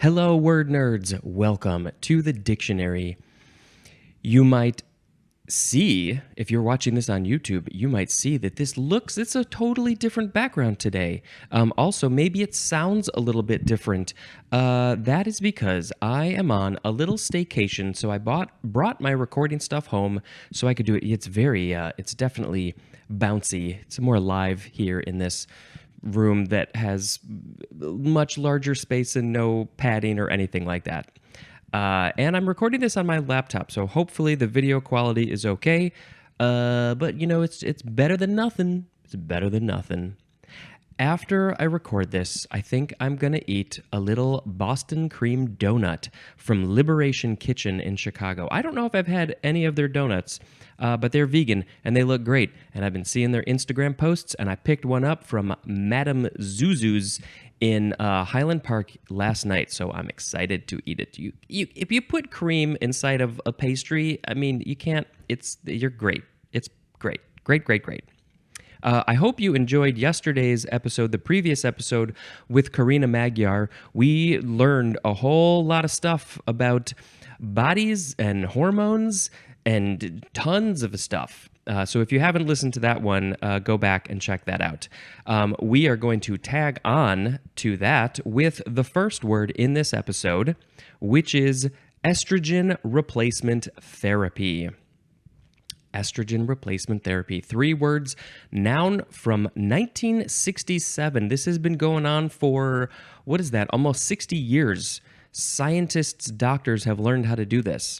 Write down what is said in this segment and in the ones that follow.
Hello, word nerds. Welcome to the dictionary. You might see, if you're watching this on YouTube, you might see that it's a totally different background today. Also, maybe it sounds a little bit different. That is because I am on a little staycation, so I brought my recording stuff home so I could do it. It's definitely bouncy. It's more live here in this room that has much larger space and no padding or anything like that. And I'm recording this on my laptop, so hopefully the video quality is okay. But it's better than nothing. It's better than nothing. After I record this, I think I'm going to eat a little Boston cream donut from Liberation Kitchen in Chicago. I don't know if I've had any of their donuts, but they're vegan and they look great. And I've been seeing their Instagram posts, and I picked one up from Madame Zuzu's in Highland Park last night, so I'm excited to eat it. If you put cream inside of a pastry, I mean, you can't. You're great. It's great, great, great, great. I hope you enjoyed yesterday's episode, the previous episode with Karina Magyar. We learned a whole lot of stuff about bodies and hormones and tons of stuff. So if you haven't listened to that one, go back and check that out. We are going to tag on to that with the first word in this episode, which is estrogen replacement therapy. Estrogen replacement therapy. 3 words, noun from 1967. This has been going on for, almost 60 years. Scientists, doctors have learned how to do this.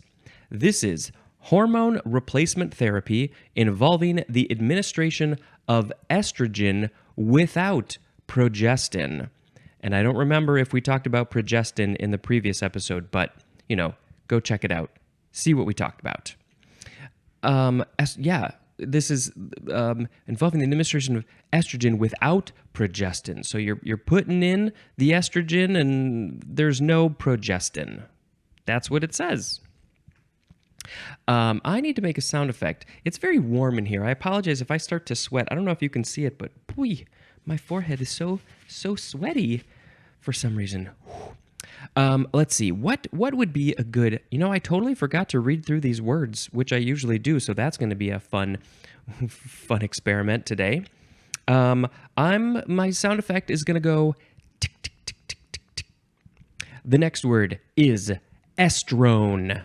This is hormone replacement therapy involving the administration of estrogen without progestin. And I don't remember if we talked about progestin in the previous episode, but, go check it out. See what we talked about. This is involving the administration of estrogen without progestin. So you're putting in the estrogen and there's no progestin. That's what it says. I need to make a sound effect. It's very warm in here. I apologize if I start to sweat. I don't know if you can see it, but boy, my forehead is so sweaty for some reason. Let's see. What would be a good... I totally forgot to read through these words, which I usually do, so that's going to be a fun experiment today. My sound effect is going to go tick, tick, tick, tick, tick, tick. The next word is estrone.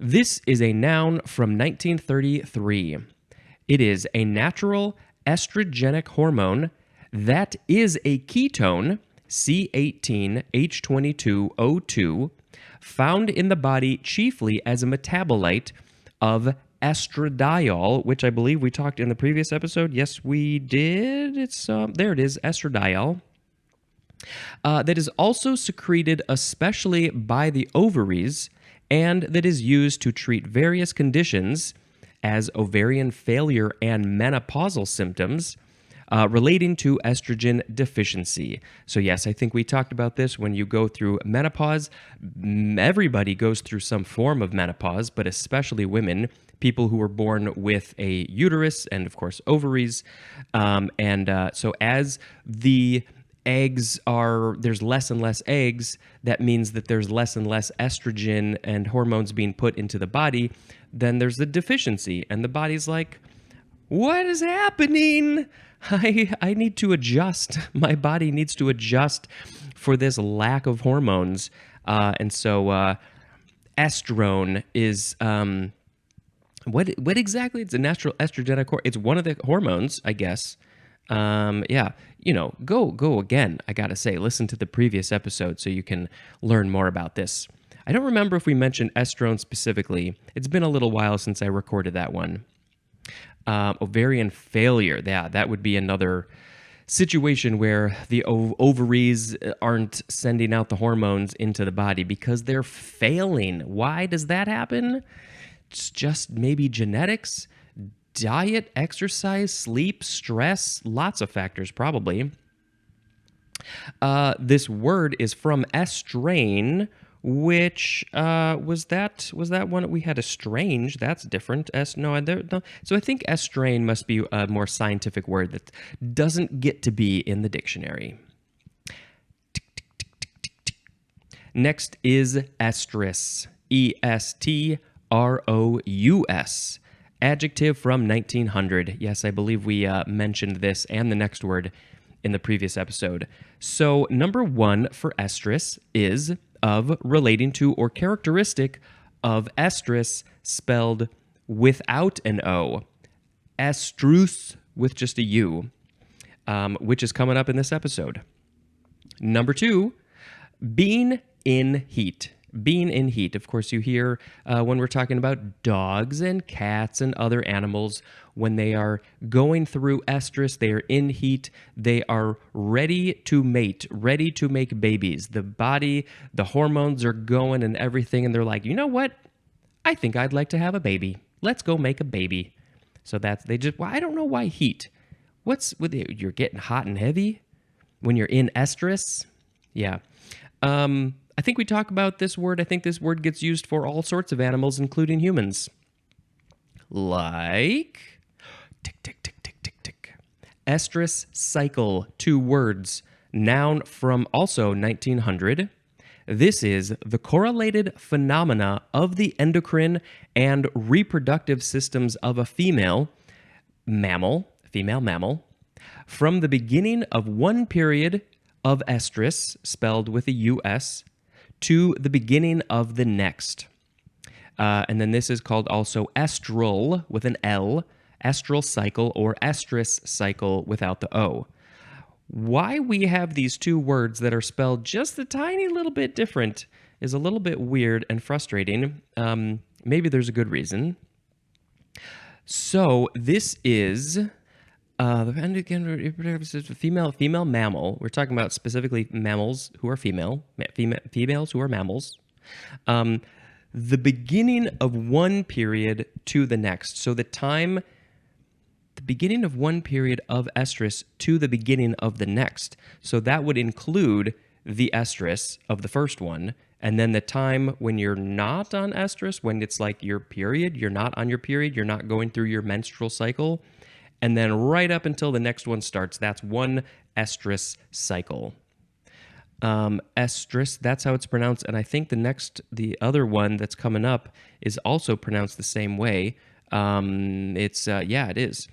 This is a noun from 1933. It is a natural estrogenic hormone that is a ketone, C18H22O2, found in the body chiefly as a metabolite of estradiol, which I believe we talked in the previous episode. Yes, we did. There it is, estradiol. That is also secreted especially by the ovaries, and that is used to treat various conditions as ovarian failure and menopausal symptoms relating to estrogen deficiency. So yes, I think we talked about this when you go through menopause. Everybody goes through some form of menopause, but especially women, people who were born with a uterus and, of course, ovaries. So as the there's less and less eggs, that means that there's less and less estrogen and hormones being put into the body. Then there's a deficiency, and the body's like, what is happening? I need to adjust. My body needs to adjust for this lack of hormones. And so estrone is, what exactly? It's a natural estrogenic hormone. It's one of the hormones, I guess. Go again. I gotta say, listen to the previous episode so you can learn more about this. I don't remember if we mentioned estrone specifically. It's been a little while since I recorded that one. Ovarian failure. Yeah, that would be another situation where the ovaries aren't sending out the hormones into the body because they're failing. Why does that happen? It's just maybe genetics, diet, exercise, sleep, stress, lots of factors probably. This word is from estrane, which was that one we had estrange. That's different. No. So I think estrane must be a more scientific word that doesn't get to be in the dictionary. Next is estrus, estrous, adjective from 1900. Yes, I believe we mentioned this and the next word in the previous episode. So, number one for estrus is of, relating to, or characteristic of estrus, spelled without an O. Estrus with just a U, which is coming up in this episode. Number two, being in heat. Being in heat. Of course, you hear when we're talking about dogs and cats and other animals, when they are going through estrus, they are in heat, they are ready to mate, ready to make babies. The body, the hormones are going and everything, and they're like, you know what? I think I'd like to have a baby. Let's go make a baby. So that's, they just, well, I don't know why heat. What's with it? You're getting hot and heavy when you're in estrus? Yeah. I think we talk about this word. I think this word gets used for all sorts of animals, including humans. Like, tick, tick, tick, tick, tick, tick. Estrus cycle, 2 words. Noun from also 1900. This is the correlated phenomena of the endocrine and reproductive systems of a female mammal, from the beginning of one period of estrus, spelled with a US, to the beginning of the next. And then this is called also estral with an L, estral cycle, or estrus cycle without the O. Why we have these 2 words that are spelled just a tiny little bit different is a little bit weird and frustrating. Maybe there's a good reason. So this is female mammal. We're talking about specifically mammals who are females who are mammals. The beginning of one period to the next. So the beginning of one period of estrus to the beginning of the next. So that would include the estrus of the first one, and then the time when you're not on estrus, when it's like your period, you're not on your period, you're not going through your menstrual cycle, and then right up until the next one starts. That's one estrus cycle. Estrus, that's how it's pronounced, and I think the other one that's coming up is also pronounced the same way. It is.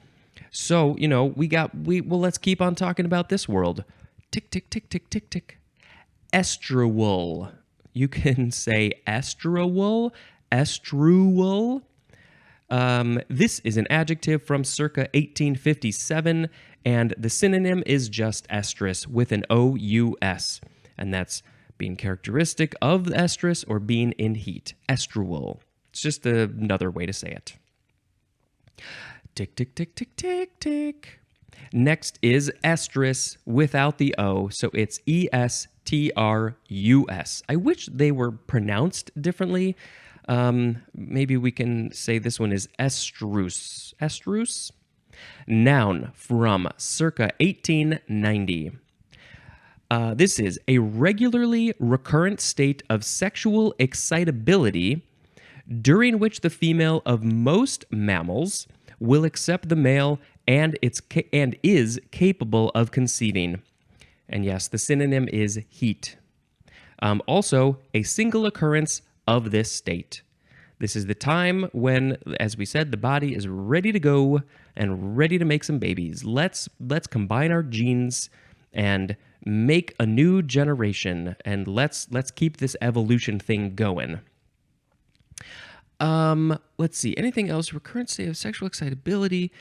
So, let's keep on talking about this world. Tick, tick, tick, tick, tick, tick. Estrual. You can say estrual. This is an adjective from circa 1857, and the synonym is just estrus with an O-U-S, and that's being characteristic of the estrus or being in heat. Estrual. It's just another way to say it. Tick, tick, tick, tick, tick, tick. Next is estrus without the O, so it's E-S-T-R-U-S. I wish they were pronounced differently. Maybe we can say this one is estrus. Estrus? Noun from circa 1890. This is a regularly recurrent state of sexual excitability during which the female of most mammals will accept the male and is capable of conceiving. And yes, the synonym is heat. Also, a single occurrence of this state. This is the time when, as we said, the body is ready to go and ready to make some babies. Let's combine our genes and make a new generation, and let's keep this evolution thing going. Let's see. Anything else? Recurrent state of sexual excitability.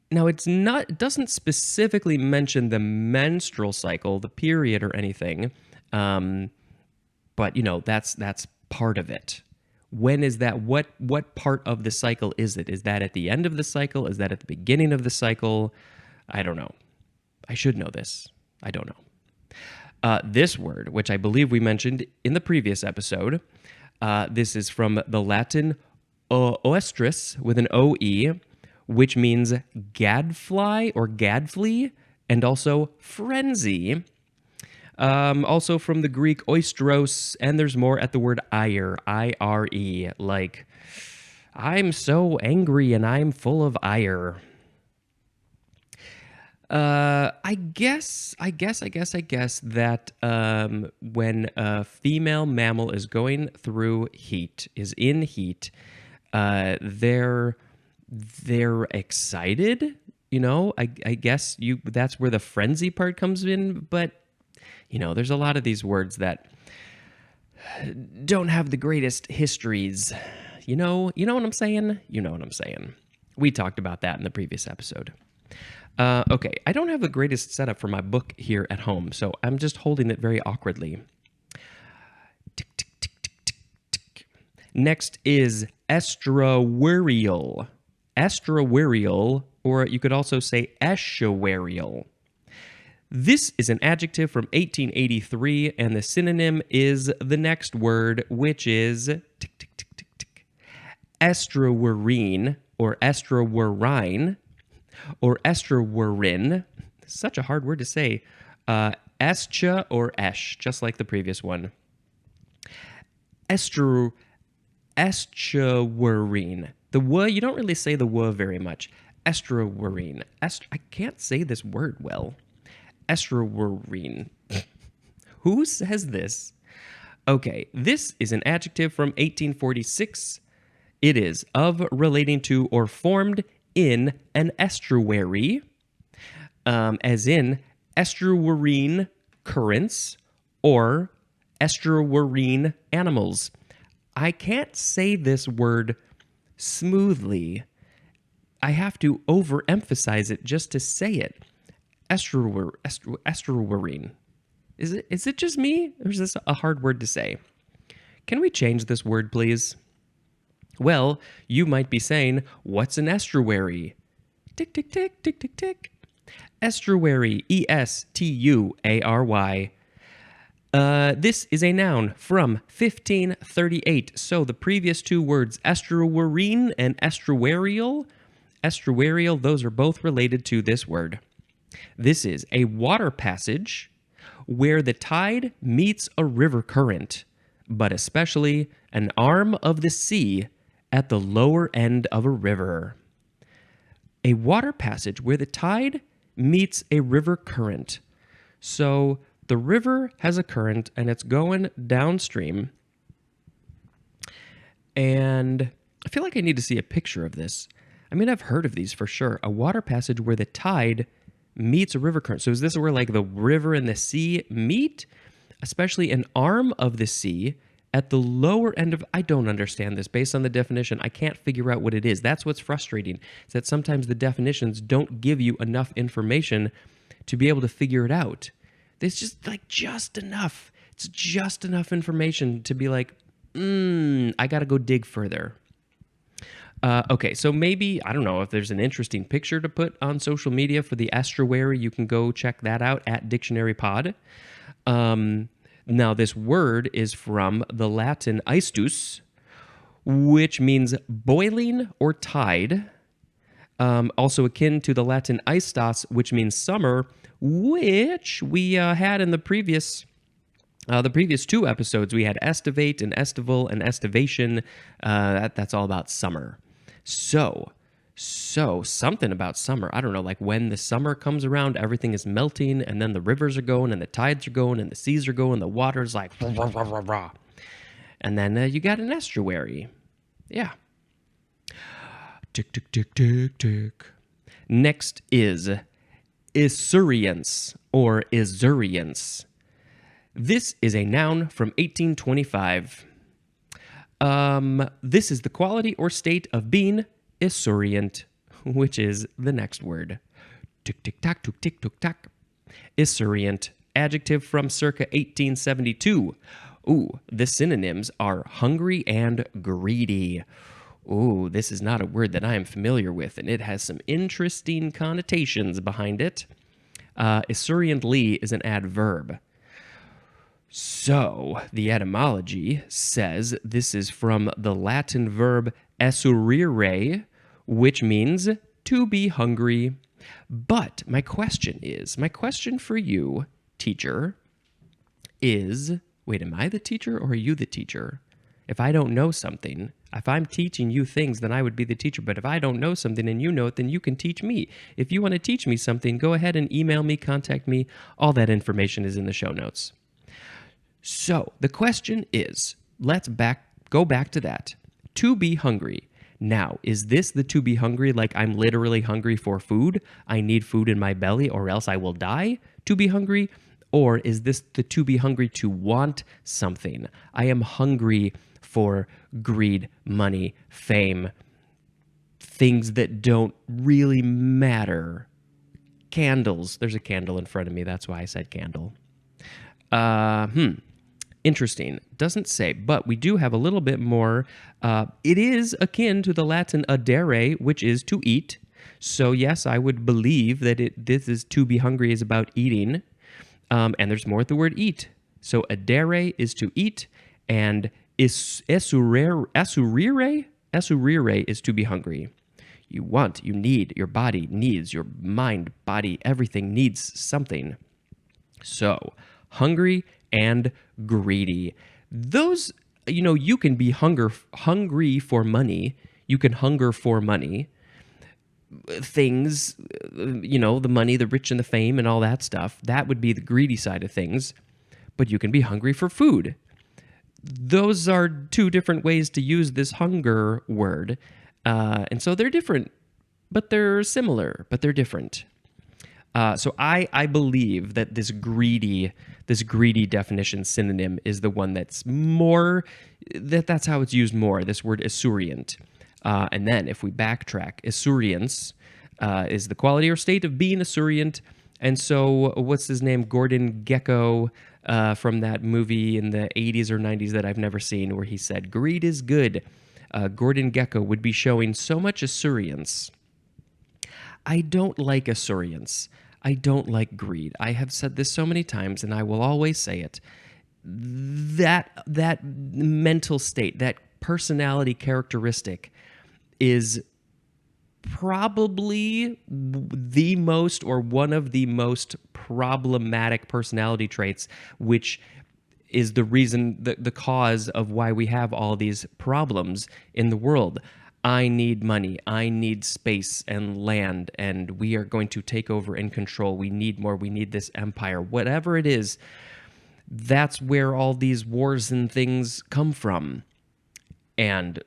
Now, it doesn't specifically mention the menstrual cycle, the period, or anything. But that's part of it. When is that? What part of the cycle is it? Is that at the end of the cycle? Is that at the beginning of the cycle? I don't know. I should know this. I don't know. This word, which I believe we mentioned in the previous episode, this is from the Latin oestrus with an O-E, which means gadfly or gadfly, and also frenzy. Also from the Greek oistros, and there's more at the word ire, I-R-E, like, I'm so angry and I'm full of ire. I guess that when a female mammal is going through heat, is in heat, they're excited. I guess that's where the frenzy part comes in. But there's a lot of these words that don't have the greatest histories. What I'm saying? You know what I'm saying. We talked about that in the previous episode. Okay, I don't have the greatest setup for my book here at home, so I'm just holding it very awkwardly. Tick, tick, tick, tick, tick, tick. Next is estuarial. Estuarial, or you could also say estuarial. This is an adjective from 1883, and the synonym is the next word, which is tick, tick, tick, tick, tick, estuarine, or estuarine, or estuarin. Such a hard word to say. Escha or esh, just like the previous one. Estuarine. The w, you don't really say the w very much. Estuarine. I can't say this word well. Estuarine. Who says this? Okay, this is an adjective from 1846. It is of, relating to, or formed in an estuary, as in estuarine currents or estuarine animals. I can't say this word smoothly. I have to overemphasize it just to say it. Estuarine. Is it just me, or is this a hard word to say? Can we change this word, please? Well, you might be saying, what's an estuary? Tick, tick, tick, tick, tick, tick. Estuary, estuary. This is a noun from 1538. So the previous two words, estuarine and estuarial, those are both related to this word. This is a water passage where the tide meets a river current, but especially an arm of the sea at the lower end of a river. A water passage where the tide meets a river current. So the river has a current and it's going downstream. And I feel like I need to see a picture of this. I mean, I've heard of these for sure. A water passage where the tide meets a river current. So is this where like the river and the sea meet? Especially an arm of the sea at the lower end of... I don't understand this. Based on the definition, I can't figure out what it is. That's what's frustrating, is that sometimes the definitions don't give you enough information to be able to figure it out. It's just enough. It's just enough information to be like, I got to go dig further. Okay, so maybe, I don't know, if there's an interesting picture to put on social media for the estuary, you can go check that out at dictionarypod. Now, this word is from the Latin aestus, which means boiling or tide, also akin to the Latin aestas, which means summer, which we had in the previous two episodes. We had estivate and estival and estivation. That's all about summer. So something about summer. I don't know, like when the summer comes around, everything is melting, and then the rivers are going, and the tides are going, and the seas are going, the water's like rah, rah, rah, rah, rah. And then you got an estuary. Yeah. Tick, tick, tick, tick, tick. Next is esurience or esurience. This is a noun from 1825. This is the quality or state of being esurient, which is the next word. Tick, tick, tack, took, tick, took, tack. Esurient, adjective from circa 1872. Ooh, the synonyms are hungry and greedy. Ooh, this is not a word that I am familiar with, and it has some interesting connotations behind it. Esuriently is an adverb. So, the etymology says this is from the Latin verb esurire, which means to be hungry. But my question for you, teacher, is, wait, am I the teacher or are you the teacher? If I don't know something, If I'm teaching you things, then I would be the teacher. But if I don't know something and you know it, then you can teach me. If you want to teach me something, go ahead and email me, contact me. All that information is in the show notes. So the question is, let's go back to that. To be hungry. Now, is this the to be hungry like I'm literally hungry for food? I need food in my belly or else I will die to be hungry? Or is this the to be hungry to want something? I am hungry for greed, money, fame, things that don't really matter. Candles. There's a candle in front of me. That's why I said candle. Interesting. Doesn't say, but we do have a little bit more. It is akin to the Latin adere, which is to eat. So yes, I would believe that this is to be hungry is about eating. And there's more at the word eat. So adere is to eat, and esurire is to be hungry. You want, you need, your body needs, your mind, body, everything needs something. So hungry and greedy. Those, you can be hungry for money. You can hunger for money. Things, the money, the rich and the fame and all that stuff. That would be the greedy side of things. But you can be hungry for food. Those are two different ways to use this hunger word. And so they're different, but they're similar, but they're different. So I believe that this greedy definition synonym is the one that's more, that's how it's used more, this word esurient. And then if we backtrack, esurience is the quality or state of being esurient. And so what's his name? Gordon Gekko from that movie in the 80s or 90s that I've never seen where he said, greed is good. Gordon Gekko would be showing so much esurience. I don't like esurience. I don't like greed. I have said this so many times, and I will always say it. That mental state, that personality characteristic is probably the most or one of the most problematic personality traits, which is the reason, the cause of why we have all these problems in the world. I need money, I need space and land, and we are going to take over and control. We need more, we need this empire, whatever it is. That's where all these wars and things come from. And,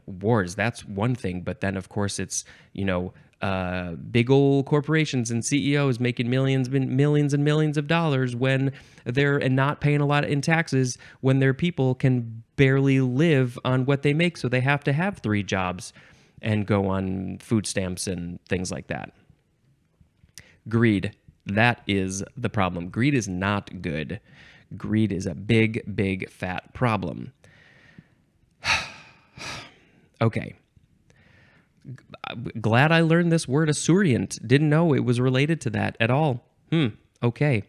wars, that's one thing. But then, of course, it's, big old corporations and CEOs making millions and millions of dollars when they're not paying a lot in taxes, when their people can barely live on what they make. So they have to have 3 jobs and go on food stamps and things like that. Greed, that is the problem. Greed is not good. Greed is a big, big, fat problem. Okay. Glad I learned this word esurient. Didn't know it was related to that at all. Okay.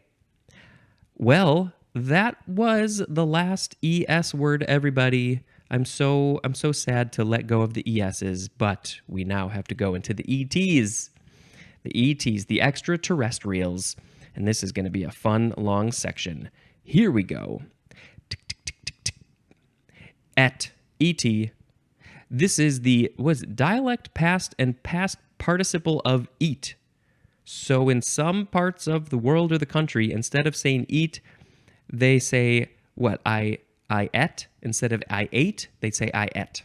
Well, that was the last ES word, everybody. I'm so sad to let go of the ESs, but we now have to go into the ETs. The ETs, the extraterrestrials. And this is going to be a fun, long section. Here we go. Et, ET. This is the dialect past and past participle of eat. So in some parts of the world or the country, instead of saying eat, they say what? I ate instead of I ate. They say I ate.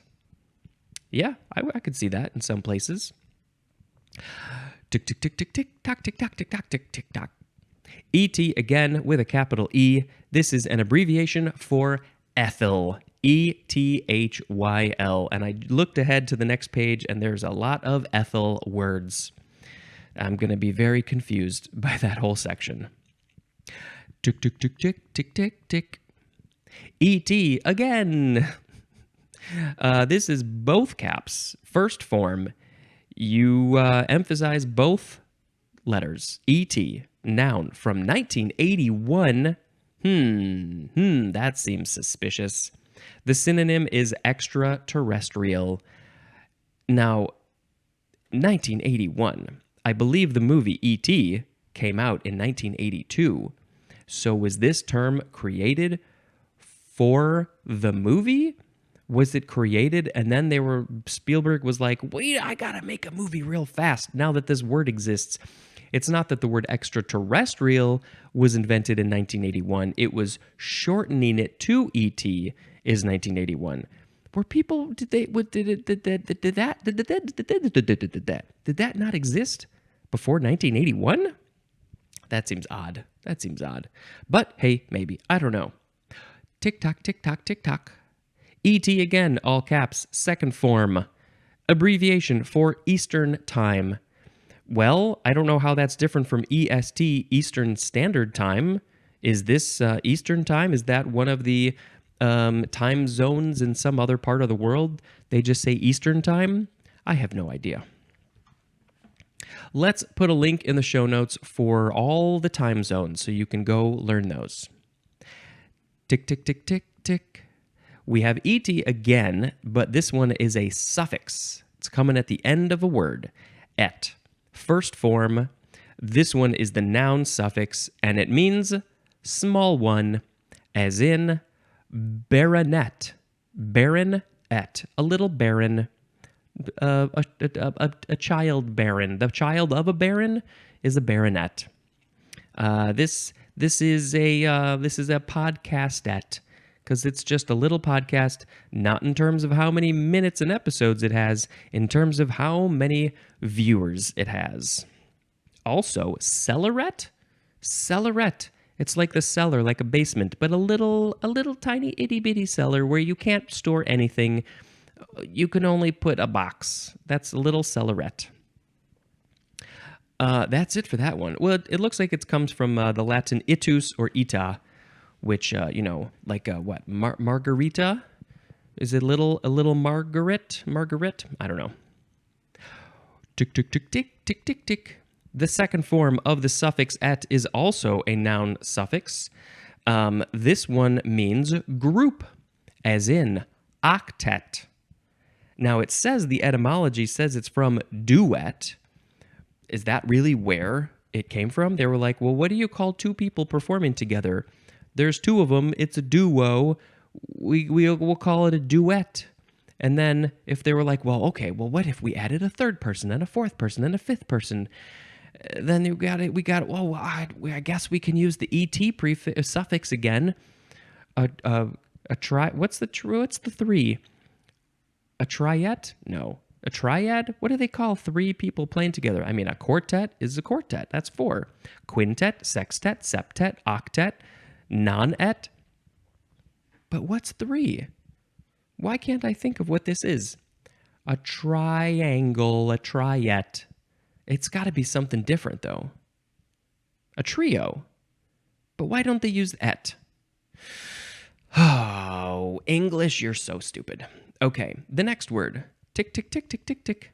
Yeah, I could see that in some places. Tick tick tick tick tick tock tick tock tick tock tick tick tock. ET again with a capital E. This is an abbreviation for ethyl. ETHYL. And I looked ahead to the next page, and there's a lot of ethyl words. I'm going to be very confused by that whole section. Tick, tick, tick, tick, tick, tick, tick. ET again. This is both caps. First form. You emphasize both letters. ET, noun, from 1981. That seems suspicious. The synonym is extraterrestrial. Now, 1981. I believe the movie E.T. came out in 1982. So was this term created for the movie? Was it created and then Spielberg was like, wait, I gotta make a movie real fast now that this word exists? It's not that the word extraterrestrial was invented in 1981. It was shortening it to ET is 1981. Were people, did that not exist before 1981? That seems odd. But hey, maybe. I don't know. Tick tock, tick tock, tick tock. ET again, all caps, second form. Abbreviation for Eastern Time. Well, I don't know how that's different from EST, Eastern Standard Time. Is this Eastern Time? Is that one of the time zones in some other part of the world? They just say Eastern Time? I have no idea. Let's put a link in the show notes for all the time zones so you can go learn those. Tick, tick, tick, tick, tick. We have ET again, but this one is a suffix. It's coming at the end of a word. Et. First form. This one is the noun suffix, and it means small one, as in baronet. Baronet. A little baron. A child baron. The child of a baron is a baronet. This is a podcastet, because it's just a little podcast, not in terms of how many minutes and episodes it has, in terms of how many viewers it has. Also, cellaret. It's like the cellar, like a basement, but a little tiny itty bitty cellar where you can't store anything. You can only put a box. That's a little cellaret. That's it for that one. Well, it looks like it comes from the Latin itus or ita, which, like what? Margarita? Is it a little Margaret? I don't know. Tick, tick, tick, tick, tick, tick, tick. The second form of the suffix et is also a noun suffix. This one means group, as in octet. Now, it says, the etymology says it's from duet. Is that really where it came from? They were like, well, what do you call two people performing together? There's two of them. It's a duo. We'll call it a duet. And then if they were like, well, okay, well, what if we added a third person and a fourth person and a fifth person? Then well, I guess we can use the et suffix again. What's the three? A triet? No. A triad? What do they call three people playing together? I mean, a quartet is a quartet. That's four. Quintet, sextet, septet, octet, non-et. But what's three? Why can't I think of what this is? A triangle, a triet. It's got to be something different, though. A trio. But why don't they use et? Oh, English, you're so stupid. Okay, the next word. Tick, tick, tick, tick, tick, tick.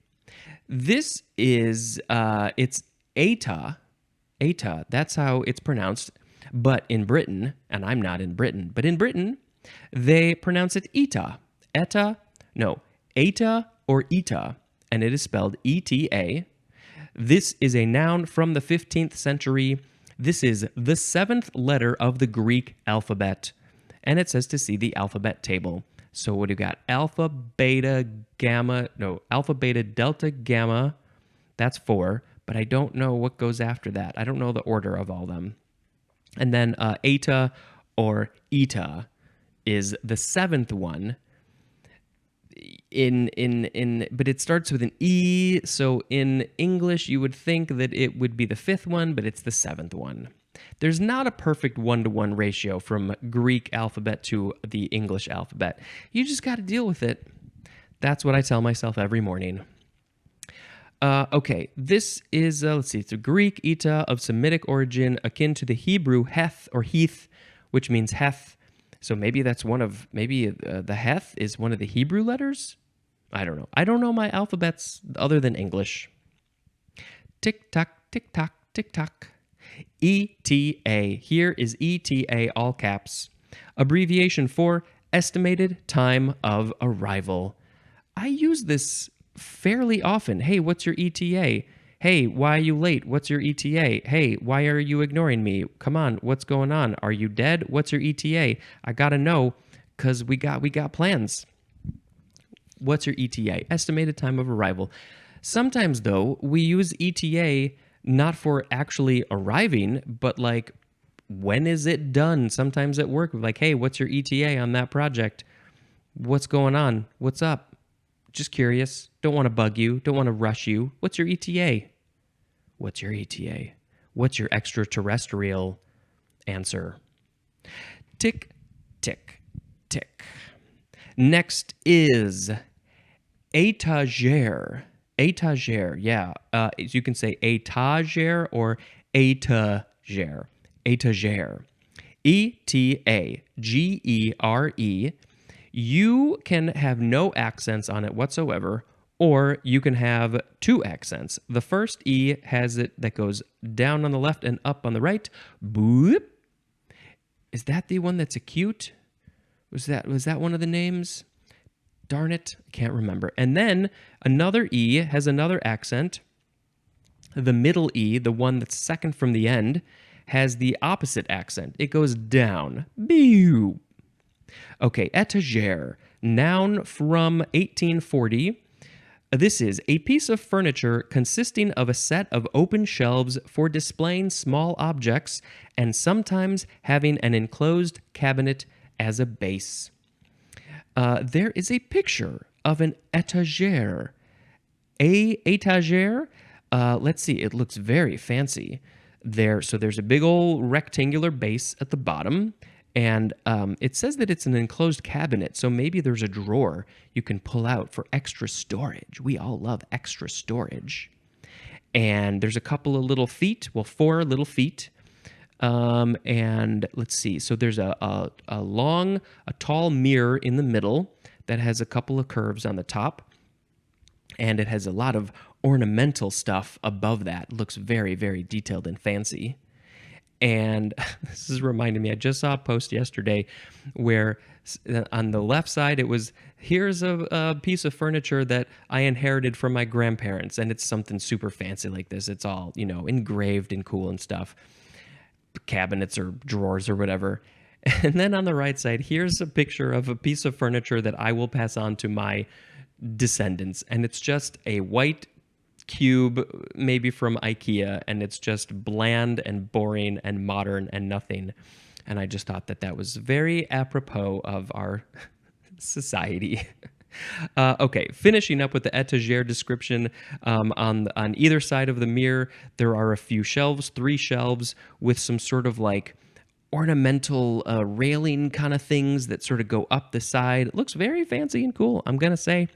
This is, it's eta. Eta, that's how it's pronounced. But in Britain, and I'm not in Britain, but in Britain, they pronounce it eta. Eta or eta, and it is spelled eta. This is a noun from the 15th century. This is the 7th letter of the Greek alphabet, and it says to see the alphabet table. So what do you got? Alpha, beta, delta, gamma. That's 4, but I don't know what goes after that. I don't know the order of all them. And then eta or eta is the 7th one. But it starts with an E, so in English you would think that it would be the 5th one, but it's the 7th one. There's not a perfect 1-to-1 ratio from Greek alphabet to the English alphabet. You just got to deal with it. That's what I tell myself every morning. Okay, this is, it's a Greek eta of Semitic origin, akin to the Hebrew heth or heath, which means heth. So maybe that's the heth is one of the Hebrew letters? I don't know. I don't know my alphabets other than English. Tick-tock, tick-tock, tick-tock. ETA. Here is ETA, all caps. Abbreviation for estimated time of arrival. I use this fairly often. Hey, what's your ETA? Hey, why are you late? What's your ETA? Hey, why are you ignoring me? Come on, what's going on? Are you dead? What's your ETA? I gotta know, because we got plans. What's your ETA? Estimated time of arrival. Sometimes, though, we use ETA not for actually arriving, but like, when is it done? Sometimes at work, we're like, hey, what's your ETA on that project? What's going on? What's up? Just curious. Don't want to bug you. Don't want to rush you. What's your ETA? What's your ETA? What's your extraterrestrial answer? Tick, tick, tick. Next is étagère. Étagère, yeah. You can say étagère or étagère. Étagère. Etagere. You can have no accents on it whatsoever, or you can have two accents. The first E has it that goes down on the left and up on the right. Boop. Is that the one that's acute? Was that one of the names? Darn it, I can't remember. And then another E has another accent. The middle E, the one that's second from the end, has the opposite accent. It goes down. Beep. Okay, étagère, noun from 1840. This is a piece of furniture consisting of a set of open shelves for displaying small objects and sometimes having an enclosed cabinet as a base. There is a picture of an étagère. Étagère, let's see, it looks very fancy. So there's a big old rectangular base at the bottom, and it says that it's an enclosed cabinet, so maybe there's a drawer you can pull out for extra storage. We all love extra storage. And there's a couple of little feet, well, 4 little feet. And let's see, so there's a tall mirror in the middle that has a couple of curves on the top, and it has a lot of ornamental stuff above that. It looks very, very detailed and fancy. And this is reminding me, I just saw a post yesterday where on the left side it was, here's a piece of furniture that I inherited from my grandparents, and it's something super fancy like this. It's all, engraved and cool and stuff. Cabinets or drawers or whatever. And then on the right side, here's a picture of a piece of furniture that I will pass on to my descendants. And it's just a white cube, maybe from IKEA, and it's just bland and boring and modern and nothing. And I just thought that was very apropos of our society. Okay, finishing up with the étagère description. On either side of the mirror, there are a few shelves, 3 shelves with some sort of like ornamental railing kind of things that sort of go up the side. It looks very fancy and cool, I'm going to say.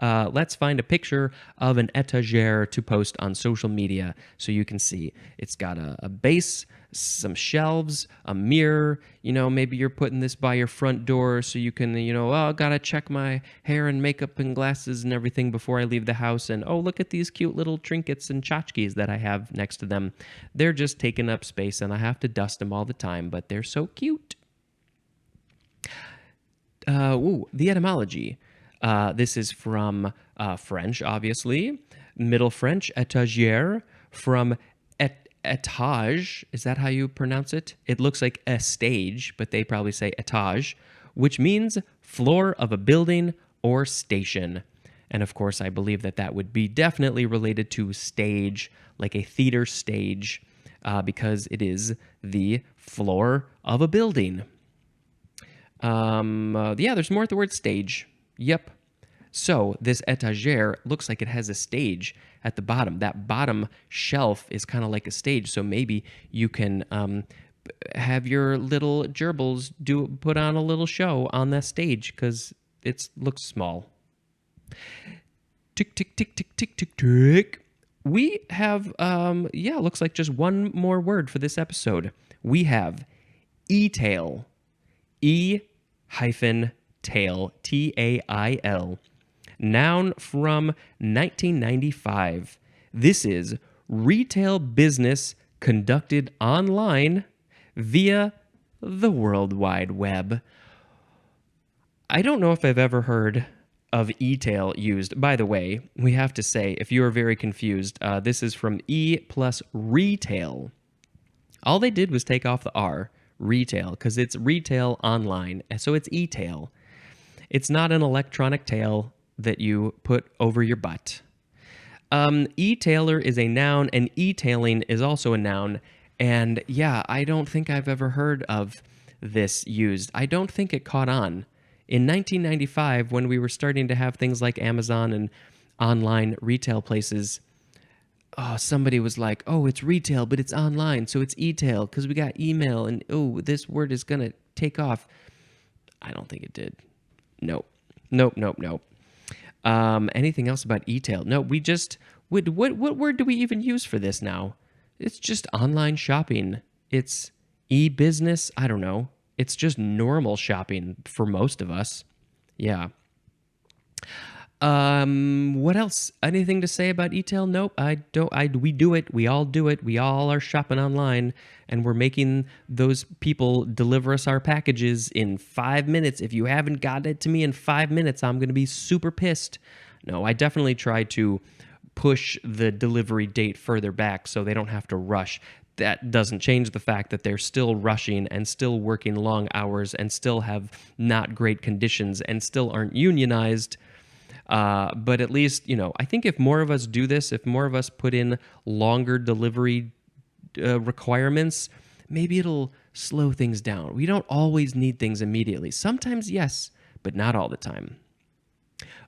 Let's find a picture of an étagère to post on social media so you can see. It's got a base, some shelves, a mirror. Maybe you're putting this by your front door so you can, gotta check my hair and makeup and glasses and everything before I leave the house. And, look at these cute little trinkets and tchotchkes that I have next to them. They're just taking up space and I have to dust them all the time, but they're so cute. The etymology. This is from French, obviously. Middle French, étagère, from étage. Is that how you pronounce it? It looks like a stage, but they probably say étage, which means floor of a building or station. And of course, I believe that would be definitely related to stage, like a theater stage, because it is the floor of a building. There's more at the word stage. Yep. So this étagère looks like it has a stage at the bottom. That bottom shelf is kind of like a stage. So maybe you can have your little gerbils put on a little show on that stage because it looks small. Tick, tick, tick, tick, tick, tick, tick. We have, looks like just one more word for this episode. We have e-tail. E-tail. T-A-I-L. Noun from 1995. This is retail business conducted online via the World Wide Web. I don't know if I've ever heard of e-tail used. By the way, we have to say, if you are very confused, this is from E plus retail. All they did was take off the R, retail, because it's retail online, so it's e-tail. It's not an electronic tail. that you put over your butt. E-tailer is a noun, and e-tailing is also a noun. And yeah, I don't think I've ever heard of this used. I don't think it caught on. In 1995, when we were starting to have things like Amazon and online retail places, somebody was like, oh, it's retail, but it's online, so it's e-tail because we got email, and oh, this word is going to take off. I don't think it did. Nope. Anything else about e-tail? No, we just, what word do we even use for this now? It's just online shopping. It's e-business. I don't know. It's just normal shopping for most of us. Yeah. What else? Anything to say about e-tail? Nope, I don't. We do it. We all do it. We all are shopping online, and we're making those people deliver us our packages in 5 minutes. If you haven't got it to me in 5 minutes, I'm going to be super pissed. No, I definitely try to push the delivery date further back so they don't have to rush. That doesn't change the fact that they're still rushing and still working long hours and still have not great conditions and still aren't unionized. But at least, I think if more of us do this, if more of us put in longer delivery requirements, maybe it'll slow things down. We don't always need things immediately. Sometimes, yes, but not all the time.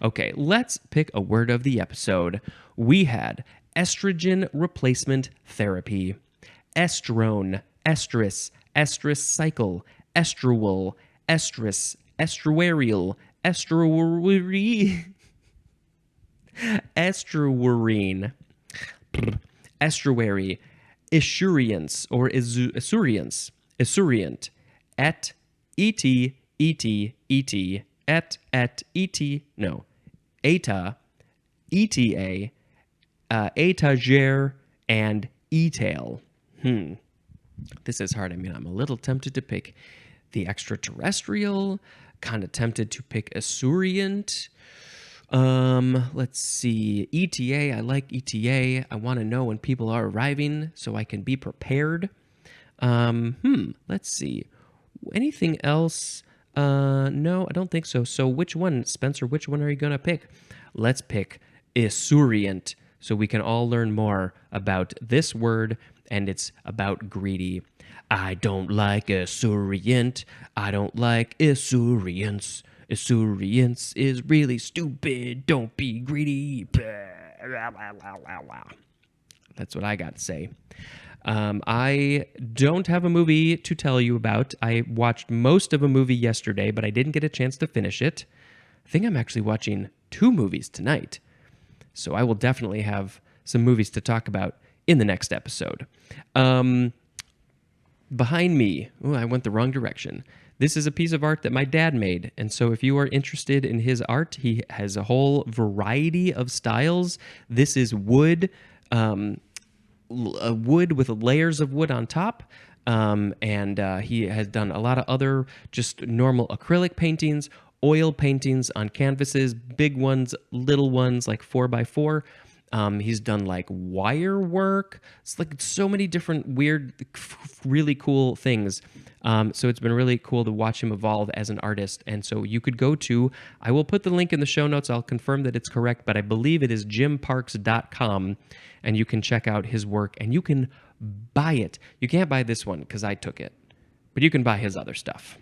Okay, let's pick a word of the episode. We had estrogen replacement therapy, estrone, estrus, estrus cycle, estrual, estrus, estuarial, estuary, estuarine, estuary, esurience or esurience, esurient, et, eta, etagere, and etail. This is hard. I mean, I'm a little tempted to pick the extraterrestrial, kind of tempted to pick esurient. Let's see. ETA, I like ETA. I want to know when people are arriving so I can be prepared. Let's see. Anything else? No, I don't think so. So which one, Spencer, which one are you going to pick? Let's pick esurient so we can all learn more about this word, and it's about greedy. I don't like esurient. I don't like esurience. Esurience is really stupid. Don't be greedy. That's what I got to say. I don't have a movie to tell you about. I watched most of a movie yesterday, but I didn't get a chance to finish it. I think I'm actually watching 2 movies tonight. So I will definitely have some movies to talk about in the next episode. Behind me, I went the wrong direction. This is a piece of art that my dad made. And so if you are interested in his art, he has a whole variety of styles. This is wood, wood with layers of wood on top. And he has done a lot of other just normal acrylic paintings, oil paintings on canvases, big ones, little ones, like 4x4. He's done like wire work. It's like so many different weird, really cool things. So it's been really cool to watch him evolve as an artist. And so you could go to, I will put the link in the show notes. I'll confirm that it's correct, but I believe it is jimparks.com, and you can check out his work and you can buy it. You can't buy this one because I took it, but you can buy his other stuff.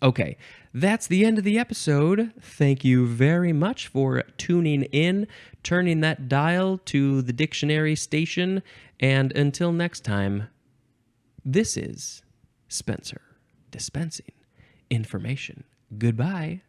Okay, that's the end of the episode. Thank you very much for tuning in, turning that dial to the dictionary station, and until next time, this is Spencer dispensing information. Goodbye.